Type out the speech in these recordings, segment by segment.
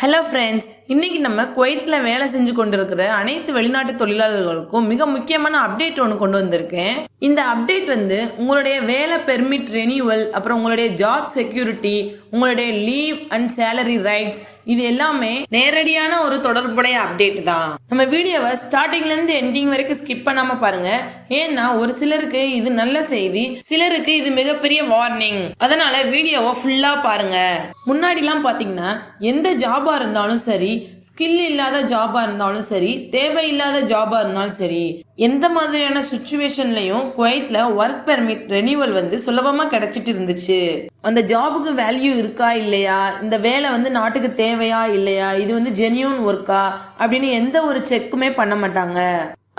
Hello friends, இன்னைக்கு நம்ம குவைத்தில் வேலை செஞ்சு கொண்டிருக்கிற அனைத்து வெளிநாட்டு தொழிலாளர்களுக்கும் மிக முக்கியமான அப்டேட் ஒன்று கொண்டு வந்திருக்கேன். இந்த அப்டேட் உங்களுடைய வேலை பெர்மிட் ரெனியூவல், அப்புறம் உங்களுடைய ஜாப் செக்யூரிட்டி, உங்களுடைய லீவ் அண்ட் சேலரி ரைட்ஸ், இது எல்லாமே நேரடியான ஒரு தொடர்புடைய அப்டேட் தான். நம்ம வீடியோவை ஸ்டார்டிங்ல இருந்து எண்டிங் வரைக்கும் ஸ்கிப் பண்ணாம பாருங்க. ஏன்னா ஒரு சிலருக்கு இது நல்ல செய்தி, சிலருக்கு இது மிகப்பெரிய வார்னிங். அதனால வீடியோவை ஃபுல்லா பாருங்க. முன்னாடிலாம் பாத்தீங்கன்னா எந்த ஜாபா இருந்தாலும் சரி, ஸ்கில் இல்லாத ஜாபா இருந்தாலும் சரி, தேவையில்லாத ஜாபா இருந்தாலும் சரி, எந்த மாதிரியான சுச்சுவேஷன்லயும் குவைத்ல ஒர்க் பெர்மிட் ரெனியூவல் சுலபமா கிடைச்சிட்டு இருந்துச்சு. அந்த ஜாபுக்கு வேல்யூ இருக்கா இல்லையா, இந்த வேலை நாட்டுக்கு தேவையா இல்லையா, இது ஜென்யூன் ஒர்க்கா அப்படின்னு எந்த ஒரு செக்குமே பண்ண மாட்டாங்க.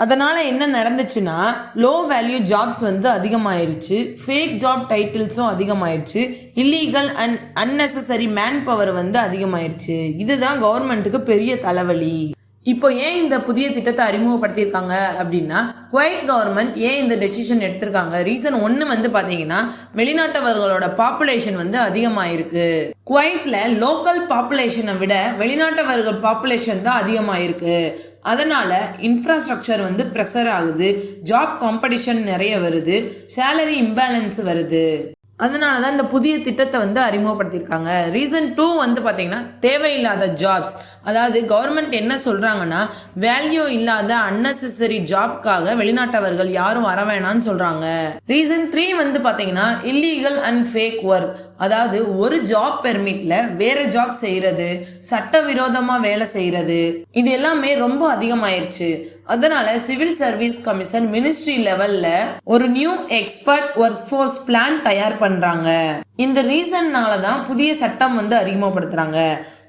அதனால என்ன நடந்துச்சுன்னா, லோ வேல்யூ ஜாப்ஸ் அதிகமாயிருச்சு, ஃபேக் ஜாப் டைட்டில்ஸும் அதிகமாயிருச்சு, illegal and unnecessary man power அதிகமாயிருச்சு. இதுதான் கவர்மெண்ட்டுக்கு பெரிய தலைவலி. இப்போ ஏன் இந்த புதிய திட்டத்தை அறிமுகப்படுத்தியிருக்காங்க அப்படின்னா, குவைத் கவர்மெண்ட் ஏன் இந்த டெசிஷன் எடுத்திருக்காங்க? ரீசன் ஒன்று பார்த்தீங்கன்னா, வெளிநாட்டவர்களோட பாப்புலேஷன் அதிகமாயிருக்கு. குவைத்ல லோக்கல் பாப்புலேஷனை விட வெளிநாட்டவர்கள் பாப்புலேஷன் தான் அதிகமாயிருக்கு. அதனால இன்ஃப்ராஸ்ட்ரக்சர் ப்ரெஷர் ஆகுது, ஜாப் காம்படிஷன் நிறைய வருது, சேலரி இம்பேலன்ஸ் வருது. அதனால தான் இந்த புதிய திட்டத்தை அறிமுகப்படுத்தியிருக்காங்க. ரீசன் 2 பார்த்தீங்கன்னா, தேவையில்லாத ஜாப்ஸ். அதாவது கவர்மெண்ட் என்ன சொல்றாங்கன்னா, வேல்யூ இல்லாத அன்னெசரி ஜாப்காக வெளிநாட்டவர்கள் யாரும் வர வேணாம்னு சொல்றாங்க. ரீசன் 3 பார்த்தீங்கன்னா, இல்லீகல் அண்ட் ஃபேக் ஒர்க். அதாவது ஒரு ஜாப் பெர்மிட்ல வேற ஜாப் செய்யறது, சட்டவிரோதமா வேலை செய்யறது, இது எல்லாமே ரொம்ப அதிகமாயிருச்சு. அதனால சிவில் சர்வீஸ் கமிஷன் மினிஸ்ட்ரி லெவல்ல ஒரு new expert work force plan தயார் பண்றாங்க. இந்த ரீசன்னால தான் புதிய சட்டம் அறிமுகப்படுத்துறாங்க.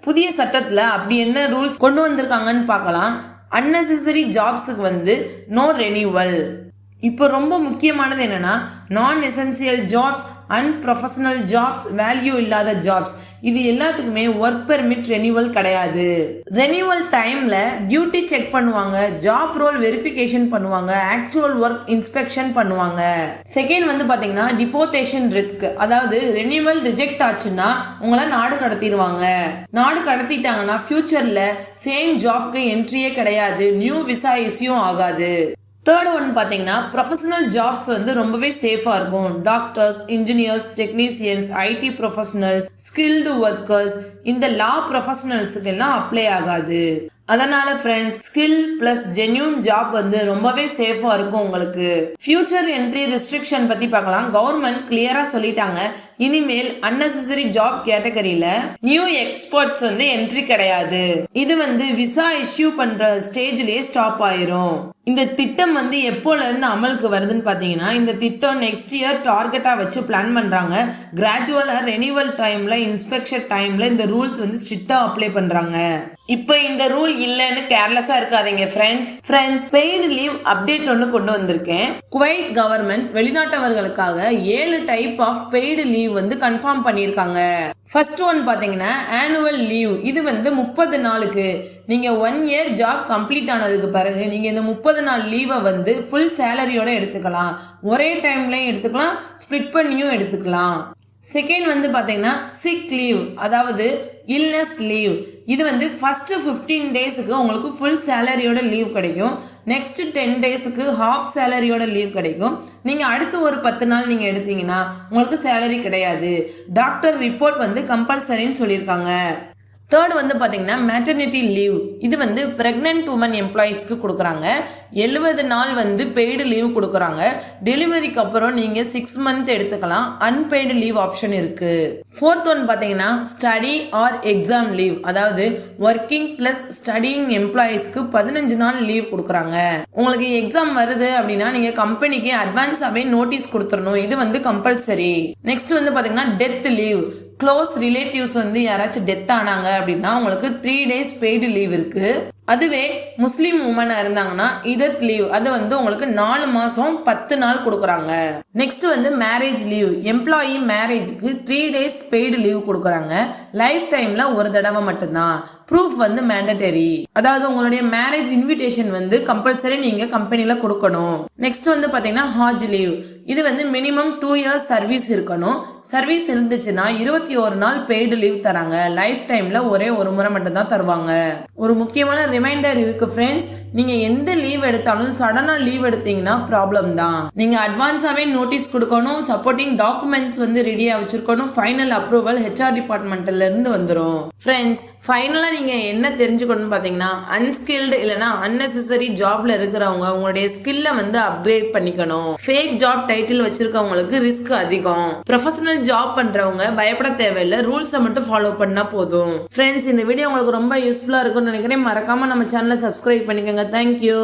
புதிய சட்டத்துல அப்படி என்ன ரூல்ஸ் கொண்டு வந்திருக்காங்கன்னு பார்க்கலாம். அன்னெசரி ஜாப்ஸுக்கு நோ ரெனியூவல். இப்போ ரொம்ப முக்கியமானது என்னன்னா, non essential jobs, unprofessional jobs, value இல்லாத ஜாப்ஸ், இது எல்லாத்துக்குமே ஒர்க் பெர்மிட் ரெனியூவல் கிடையாது. ரெனியூவல் டைம்ல டியூட்டி செக் பண்ணுவாங்க, ஜாப் ரோல் வெரிஃபிகேஷன் பண்ணுவாங்க, ஆக்சுவல் ஒர்க் இன்ஸ்பெக்ஷன் பண்ணுவாங்க. செகண்ட் பாத்தீங்கன்னா, டிபோர்டேஷன் ரிஸ்க். அதாவது ரெனியூவல் ரிஜெக்ட் ஆச்சுன்னா உங்களை நாடு கடத்திடுவாங்க. நாடு கடத்திட்டாங்கன்னா ஃபியூச்சர்ல சேம் ஜாப்க்கு என்ட்ரியே கிடையாது, நியூ விசா இஷ்யூ ஆகாது. தேர்ட் ஒன் பார்த்தீங்கன்னா, ப்ரொஃபஷனல் ஜாப்ஸ் ரொம்பவே சேஃபாக இருக்கும். Doctors, engineers, technicians, ID professionals, skilled workers, இந்த லா ப்ரொஃபஷனல்ஸுக்கு எல்லாம் அப்ளை ஆகாது. அதனால friends, skill plus genuine job ரொம்பவே சேஃபா இருக்கும் உங்களுக்கு. ஃபியூச்சர் என்ட்ரி ரெஸ்ட்ரிக்ஷன் பத்தி பார்க்கலாம். கவர்மெண்ட் கிளியரா சொல்லிட்டாங்க, இனிமேல் அன்னெசரி ஜாப் கேட்டகரியில நியூ எக்ஸ்பர்ட்ஸ் என்ட்ரி கிடையாது. இது விசா இஷ்யூ பண்ற ஸ்டேஜ்லயே ஸ்டாப் ஆயிரும். இந்த திட்டம் எப்போல இருந்து அமலுக்கு வருதுன்னு பாத்தீங்கன்னா, இந்த திட்டம் நெக்ஸ்ட் இயர் டார்கெட்டா வச்சு பிளான் பண்றாங்க. கிராஜுவலா ரெனியூவல் டைம்ல, இன்ஸ்பெக்ஷன் டைம்ல இந்த ரூல்ஸ் ஸ்ட்ரிக்டா அப்ளை பண்றாங்க. இப்போ இந்த ரூல் இல்லைன்னு கேர்லெஸ்ஸா இருக்காதீங்க ஃப்ரெண்ட்ஸ். பெய்டு லீவ் அப்டேட் ஒன்று கொண்டு வந்திருக்கேன். குவைத் கவர்மெண்ட் வெளிநாட்டவர்களுக்காக 7 type of paid leave confirm பண்ணியிருக்காங்க. ஃபர்ஸ்ட் ஒன் பாத்தீங்கன்னா, ஆனுவல் லீவ். இது 30 நாளுக்கு. நீங்க 1 இயர் ஜாப் கம்ப்ளீட் ஆனதுக்கு பிறகு நீங்க இந்த 30 நாள் லீவை ஃபுல் சேலரியோட எடுத்துக்கலாம். ஒரே டைம்லயும் எடுத்துக்கலாம், ஸ்பிளிட் பண்ணியும் எடுத்துக்கலாம். செகண்ட் பாத்தீங்கன்னா, சிக் லீவ், அதாவது இல்னஸ் லீவ். இது ஃபர்ஸ்ட் 15 டேஸுக்கு உங்களுக்கு ஃபுல் சேலரியோட லீவ் கிடைக்கும். நெக்ஸ்ட் 10 டேஸுக்கு ஹாஃப் சேலரியோட லீவ் கிடைக்கும். நீங்க அடுத்து ஒரு 10 நாள் நீங்க எடுத்தீங்கன்னா உங்களுக்கு சேலரி கிடையாது. டாக்டர் ரிப்போர்ட் கம்பல்சரின்னு சொல்லியிருக்காங்க. தேர்ட் பாத்தீங்கன்னா, மேட்டர்னிட்டி லீவ். இது பிரெக்னன்ட் உமன் எம்ப்ளாயிஸ்க்கு கொடுக்குறாங்க. 70 நாள் பெய்டு லீவ் கொடுக்குறாங்க. டெலிவரிக்கு அப்புறம் நீங்க 6 மந்த் எடுத்துக்கலாம். அன்பெய்டு லீவ் ஆப்ஷன் இருக்கு. ஃபோர்த் ஒன் பாத்தீங்கன்னா, ஸ்டடி ஆர் எக்ஸாம் லீவ். அதாவது ஒர்க்கிங் பிளஸ் ஸ்டடிங் எம்ப்ளாயிஸ்க்கு 15 நாள் லீவ் கொடுக்குறாங்க. உங்களுக்கு எக்ஸாம் வருது அப்படின்னா நீங்க கம்பெனிக்கு அட்வான்ஸாவே நோட்டீஸ் கொடுத்துடணும். இது கம்பல்சரி. நெக்ஸ்ட் பாத்தீங்கன்னா, டெத் லீவ். க்ளோஸ் ரிலேட்டிவ்ஸ் யாராச்சும் டெத் ஆனாங்க அப்படின்னா உங்களுக்கு 3 டேஸ் பெய்டு லீவ் இருக்கு. அதுவே முஸ்லீம் உமனா இருந்தாங்கன்னா இதத் லீவ், அது உங்களுக்கு 4 மாசம் 10 நாள் கொடுக்குறாங்க. Next marriage leave. எம்ப்ளாயி மேரேஜ்க்கு 3 டேஸ் பெய்டு லீவ் கொடுக்குறாங்க. லைஃப் டைம்ல ஒரு தடவை மட்டும்தான். Proof mandatory. அதாவது உங்களுடைய மேரேஜ் இன்விடேஷன் கம்பல்சரி நீங்க கம்பெனில கொடுக்கணும். நெக்ஸ்ட் பாத்தீங்கன்னா, ஹாஜ் லீவ். இது வந்து மினிமம் 2 இயர்ஸ் சர்வீஸ் இருக்கணும். சர்வீஸ் இருந்துச்சுன்னா 21 நாள் பெய்டு லீவ் தராங்க. லைஃப் டைம்ல ஒரே ஒரு முறை மட்டும் தான் தருவாங்க. ஒரு முக்கியமான ரிமைண்டர் இருக்கு ஃப்ரெண்ட்ஸ், நீங்க எந்த லீவ் எடுத்தாலும் சடனா லீவ் எடுத்தீங்கன்னா ப்ராப்ளம் தான். நீங்க அட்வான்ஸாவே நோட்டீஸ் கொடுக்கணும், சப்போர்ட்டிங் டாக்குமெண்ட்ஸ் வந்து ரெடியா வச்சிருக்கணும். ஃபைனல் அப்ரூவல் HR டிபார்ட்மெண்ட்ல இருந்து வந்துடும். ஃப்ரெண்ட்ஸ், ஃபைனலா நீங்க என்ன தெரிஞ்சுக்கணும்னு பாத்தீங்கன்னா, அன்ஸ்கில்டு இல்லைன்னா அன்னெசரி ஜாப்ல இருக்கிறவங்க உங்களுடைய ஸ்கில்ல வந்து அப்கிரேட் பண்ணிக்கணும். ஃபேக் ஜாப் டைட்டில் வச்சிருக்கவங்களுக்கு ரிஸ்க் அதிகம். ப்ரொஃபஷனல் ஜாப் பண்றவங்க பயப்பட தேவையில்லை, ரூல்ஸை மட்டும் ஃபாலோ பண்ணா போதும். ஃப்ரெண்ட்ஸ், இந்த வீடியோ உங்களுக்கு ரொம்ப யூஸ்ஃபுல்லா இருக்கும்னு நினைக்கிறேன். மறக்காம நம்ம சேனலை சப்ஸ்கிரைப் பண்ணிக்கோங்க. தேங்க்யூ.